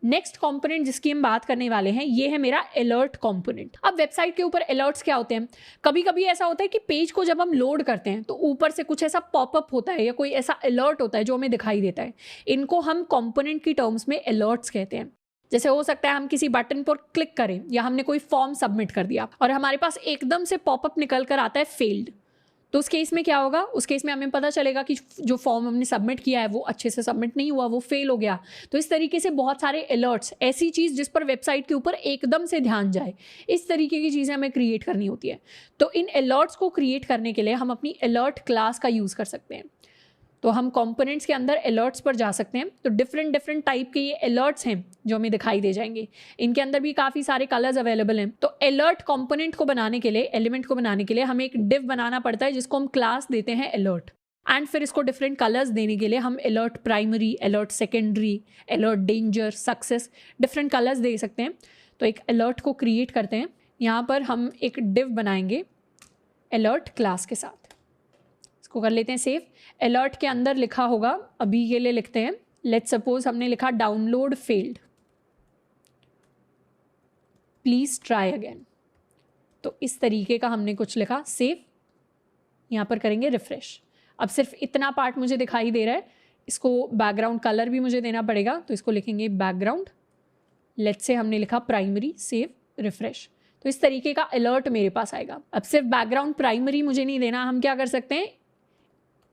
Next component जिसकी हम बात करने वाले हैं ये है मेरा अलर्ट कंपोनेंट। अब वेबसाइट के ऊपर अलर्ट्स क्या होते हैं, कभी कभी ऐसा होता है कि पेज को जब हम लोड करते हैं तो ऊपर से कुछ ऐसा पॉपअप होता है या कोई ऐसा अलर्ट होता है जो हमें दिखाई देता है। इनको हम कंपोनेंट की टर्म्स में अलर्ट्स कहते हैं। जैसे हो सकता है हम किसी बटन पर क्लिक करें या हमने कोई फॉर्म सबमिट कर दिया और हमारे पास एकदम से पॉपअप निकल कर आता है फेल्ड, तो उस केस में क्या होगा, उस केस में हमें पता चलेगा कि जो फॉर्म हमने सबमिट किया है वो अच्छे से सबमिट नहीं हुआ, वो फेल हो गया। तो इस तरीके से बहुत सारे अलर्ट्स, ऐसी चीज़ जिस पर वेबसाइट के ऊपर एकदम से ध्यान जाए, इस तरीके की चीज़ें हमें क्रिएट करनी होती है। तो इन अलर्ट्स को क्रिएट करने के लिए हम अपनी अलर्ट क्लास का यूज़ कर सकते हैं। तो हम कंपोनेंट्स के अंदर अलर्ट्स पर जा सकते हैं। तो डिफरेंट टाइप के ये अलर्ट्स हैं जो हमें दिखाई दे जाएंगे। इनके अंदर भी काफ़ी सारे कलर्स अवेलेबल हैं। तो अलर्ट कंपोनेंट को बनाने के लिए, एलिमेंट को बनाने के लिए हमें एक डिव बनाना पड़ता है जिसको हम क्लास देते हैं अलर्ट। एंड फिर इसको डिफरेंट कलर्स देने के लिए हम alert primary, alert secondary, alert danger, success, different colours दे सकते हैं। तो एक अलर्ट को क्रिएट करते हैं। यहाँ पर हम एक डिव बनाएंगे अलर्ट क्लास के साथ। इसको कर लेते हैं सेव। अलर्ट के अंदर लिखा होगा, अभी के लिए लिखते हैं, लेट्स सपोज हमने लिखा download failed, please try again. तो इस तरीके का हमने कुछ लिखा, सेव। यहाँ पर करेंगे रिफ्रेश। अब सिर्फ इतना पार्ट मुझे दिखाई दे रहा है, इसको बैकग्राउंड कलर भी मुझे देना पड़ेगा, तो इसको लिखेंगे बैकग्राउंड। लेट्स से हमने लिखा प्राइमरी, सेव, रिफ्रेश। तो इस तरीके का अलर्ट मेरे पास आएगा। अब सिर्फ बैकग्राउंड प्राइमरी मुझे नहीं देना, हम क्या कर सकते हैं,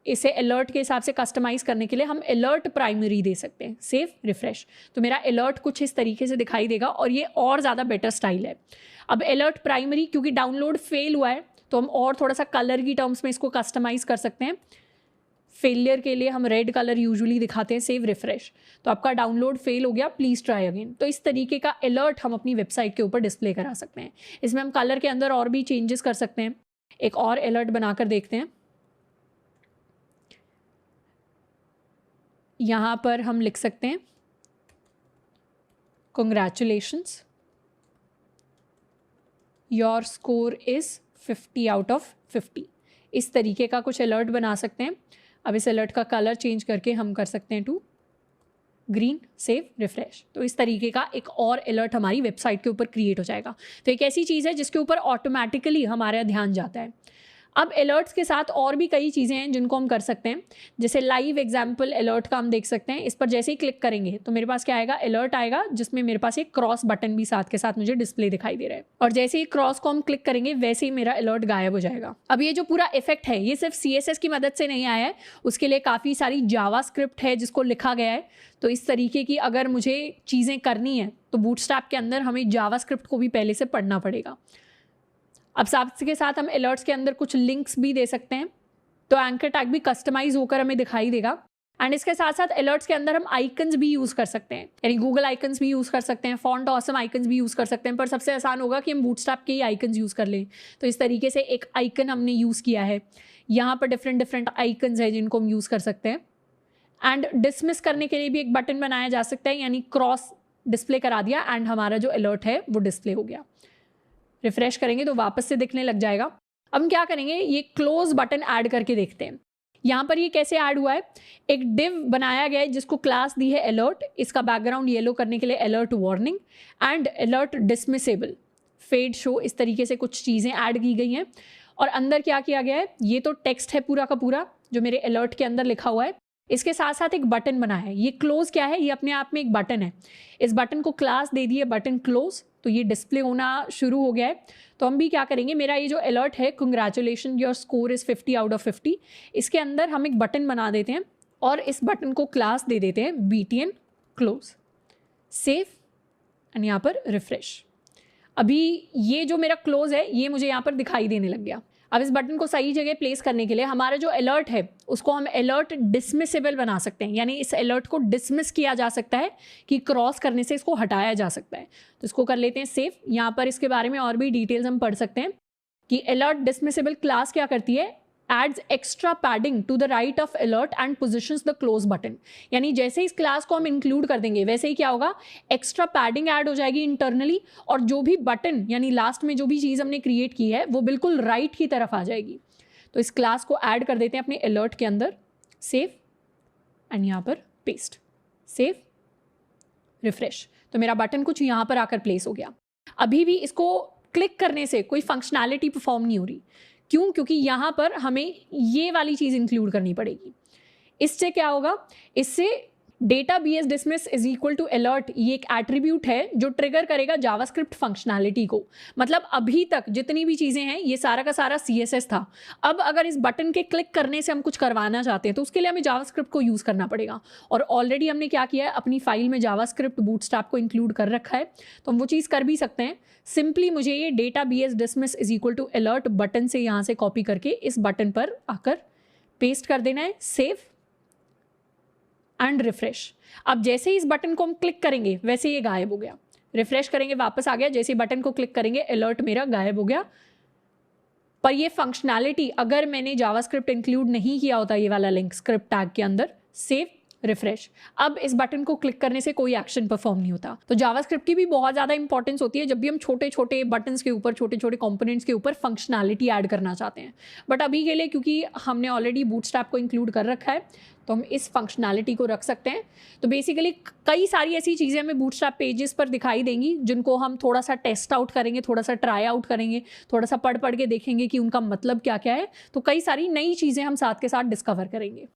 इसे अलर्ट के हिसाब से कस्टमाइज करने के लिए हम अलर्ट प्राइमरी दे सकते हैं, सेव, रिफ्रेश। तो मेरा अलर्ट कुछ इस तरीके से दिखाई देगा और ये और ज़्यादा बेटर स्टाइल है। अब अलर्ट प्राइमरी, क्योंकि डाउनलोड फेल हुआ है तो हम और थोड़ा सा कलर की टर्म्स में इसको कस्टमाइज कर सकते हैं। फेलियर के लिए हम रेड कलर यूजुअली दिखाते हैं, सेव, रिफ्रेश। तो आपका डाउनलोड फेल हो गया, प्लीज़ ट्राई अगेन। तो इस तरीके का अलर्ट हम अपनी वेबसाइट के ऊपर डिस्प्ले करा सकते हैं। इसमें हम कलर के अंदर और भी चेंजेस कर सकते हैं। एक और अलर्ट बनाकर देखते हैं। यहाँ पर हम लिख सकते हैं congratulations, your score is 50 out of 50। इस तरीके का कुछ अलर्ट बना सकते हैं। अब इस अलर्ट का कलर चेंज करके हम कर सकते हैं टू ग्रीन, सेव, रिफ्रेश। तो इस तरीके का एक और अलर्ट हमारी वेबसाइट के ऊपर क्रिएट हो जाएगा। तो एक ऐसी चीज़ है जिसके ऊपर ऑटोमेटिकली हमारा ध्यान जाता है। अब अलर्ट्स के साथ और भी कई चीज़ें हैं जिनको हम कर सकते हैं। जैसे लाइव एग्जाम्पल अलर्ट का हम देख सकते हैं। इस पर जैसे ही क्लिक करेंगे तो मेरे पास क्या आएगा, अलर्ट आएगा जिसमें मेरे पास एक क्रॉस बटन भी साथ के साथ मुझे डिस्प्ले दिखाई दे रहा है। और जैसे ही क्रॉस को हम क्लिक करेंगे वैसे ही मेरा अलर्ट गायब हो जाएगा। अब ये जो पूरा इफेक्ट है ये सिर्फ CSS की मदद से नहीं आया है, उसके लिए काफ़ी सारी जावास्क्रिप्ट है जिसको लिखा गया है। तो इस तरीके की अगर मुझे चीज़ें करनी है तो बूटस्ट्रैप के अंदर हमें जावास्क्रिप्ट को भी पहले से पढ़ना पड़ेगा। अब साथ के साथ हम अलर्ट्स के अंदर कुछ लिंक्स भी दे सकते हैं। तो एंकर टैग भी कस्टमाइज होकर हमें दिखाई देगा। एंड इसके साथ साथ अलर्ट्स के अंदर हम आइकन्स भी यूज़ कर सकते हैं, यानी गूगल आइकन्स भी यूज़ कर सकते हैं, फॉन्ट ऑसम आइकन्स भी यूज़ कर सकते हैं। पर सबसे आसान होगा कि हम बूटस्ट्रैप के ही आइकन्स यूज़ कर लें। तो इस तरीके से एक आइकन हमने यूज़ किया है। यहाँ पर डिफरेंट आइकन्स है जिनको हम यूज़ कर सकते हैं। एंड डिसमिस करने के लिए भी एक बटन बनाया जा सकता है, यानी क्रॉस डिस्प्ले करा दिया एंड हमारा जो अलर्ट है वो डिस्प्ले हो गया। रिफ्रेश करेंगे तो वापस से दिखने लग जाएगा। अब हम क्या करेंगे, ये क्लोज बटन ऐड करके देखते हैं। यहाँ पर ये कैसे ऐड हुआ है, एक डिव बनाया गया है जिसको क्लास दी है अलर्ट। इसका बैकग्राउंड येलो करने के लिए alert warning and alert dismissible, fade show, इस तरीके से कुछ चीज़ें ऐड की गई हैं। और अंदर क्या किया गया है, ये तो टेक्स्ट है पूरा का पूरा जो मेरे अलर्ट के अंदर लिखा हुआ है। इसके साथ साथ एक बटन बना है। ये क्लोज क्या है, ये अपने आप में एक बटन है। इस बटन को क्लास दे दी है बटन क्लोज, तो ये डिस्प्ले होना शुरू हो गया है। तो हम भी क्या करेंगे, मेरा ये जो अलर्ट है congratulation your score is 50 out of 50, इसके अंदर हम एक बटन बना देते हैं और इस बटन को क्लास दे देते हैं BTN क्लोज, सेव एंड यहाँ पर रिफ्रेश। अभी ये जो मेरा क्लोज है ये मुझे यहाँ पर दिखाई देने लग गया। अब इस बटन को सही जगह प्लेस करने के लिए हमारा जो अलर्ट है उसको हम अलर्ट डिसमिसेबल बना सकते हैं, यानी इस अलर्ट को डिसमिस किया जा सकता है कि क्रॉस करने से इसको हटाया जा सकता है। तो इसको कर लेते हैं सेव। यहाँ पर इसके बारे में और भी डिटेल्स हम पढ़ सकते हैं कि अलर्ट डिसमिसेबल क्लास क्या करती है, adds extra padding to the right of alert and positions the close button। यानी जैसे इस क्लास को हम इंक्लूड कर देंगे वैसे ही क्या होगा, एक्स्ट्रा पैडिंग ऐड हो जाएगी इंटरनली और जो भी बटन यानी लास्ट में जो भी चीज़ हमने क्रिएट की है वो बिल्कुल राइट की तरफ आ जाएगी। तो इस क्लास को ऐड कर देते हैं अपने अलर्ट के अंदर, सेव एंड यहाँ पर पेस्ट, सेव, रिफ्रेश। तो मेरा बटन कुछ यहाँ पर आकर प्लेस हो गया। अभी भी इसको क्लिक करने से कोई फंक्शनैलिटी परफॉर्म नहीं हो रही। क्यों? क्योंकि यहाँ पर हमें ये वाली चीज़ इंक्लूड करनी पड़ेगी। इससे क्या होगा? इससे data B S dismiss is equal to alert, ये एक एट्रीब्यूट है जो ट्रिगर करेगा जावास्क्रिप्ट फंक्शनैलिटी को। मतलब अभी तक जितनी भी चीज़ें हैं ये सारा का सारा CSS था। अब अगर इस बटन के क्लिक करने से हम कुछ करवाना चाहते हैं तो उसके लिए हमें जावास्क्रिप्ट को यूज़ करना पड़ेगा। और ऑलरेडी हमने क्या किया है, अपनी फाइल में जावास्क्रिप्ट बूटस्ट्रैप को इंक्लूड कर रखा है, तो हम वो चीज़ कर भी सकते हैं। सिंपली मुझे ये data B S dismiss is equal to alert button से यहाँ से कॉपी करके इस बटन पर आकर पेस्ट कर देना है, सेव एंड रिफ्रेश। अब जैसे ही इस बटन को हम क्लिक करेंगे वैसे ये गायब हो गया। रिफ्रेश करेंगे, वापस आ गया। जैसे ही बटन को क्लिक करेंगे अलर्ट मेरा गायब हो गया। पर ये फंक्शनैलिटी अगर मैंने जावास्क्रिप्ट इंक्लूड नहीं किया होता, ये वाला लिंक स्क्रिप्ट टैग के अंदर, सेव रिफ्रेश, अब इस बटन को क्लिक करने से कोई एक्शन परफॉर्म नहीं होता। तो जावास्क्रिप्ट की भी बहुत ज़्यादा इंपॉर्टेंस होती है जब भी हम छोटे छोटे बटन्स के ऊपर, छोटे छोटे कंपोनेंट्स के ऊपर फंक्शनैलिटी ऐड करना चाहते हैं। बट अभी के लिए क्योंकि हमने ऑलरेडी बूटस्ट्रैप को इंक्लूड कर रखा है तो हम इस फंक्शनैलिटी को रख सकते हैं। तो बेसिकली कई सारी ऐसी चीज़ें हमें बूटस्ट्रैप पेजेस पर दिखाई देंगी जिनको हम थोड़ा सा टेस्ट आउट करेंगे, थोड़ा सा ट्राई आउट करेंगे, थोड़ा सा पढ़ के देखेंगे कि उनका मतलब क्या क्या है। तो कई सारी नई चीज़ें हम साथ के साथ डिस्कवर करेंगे।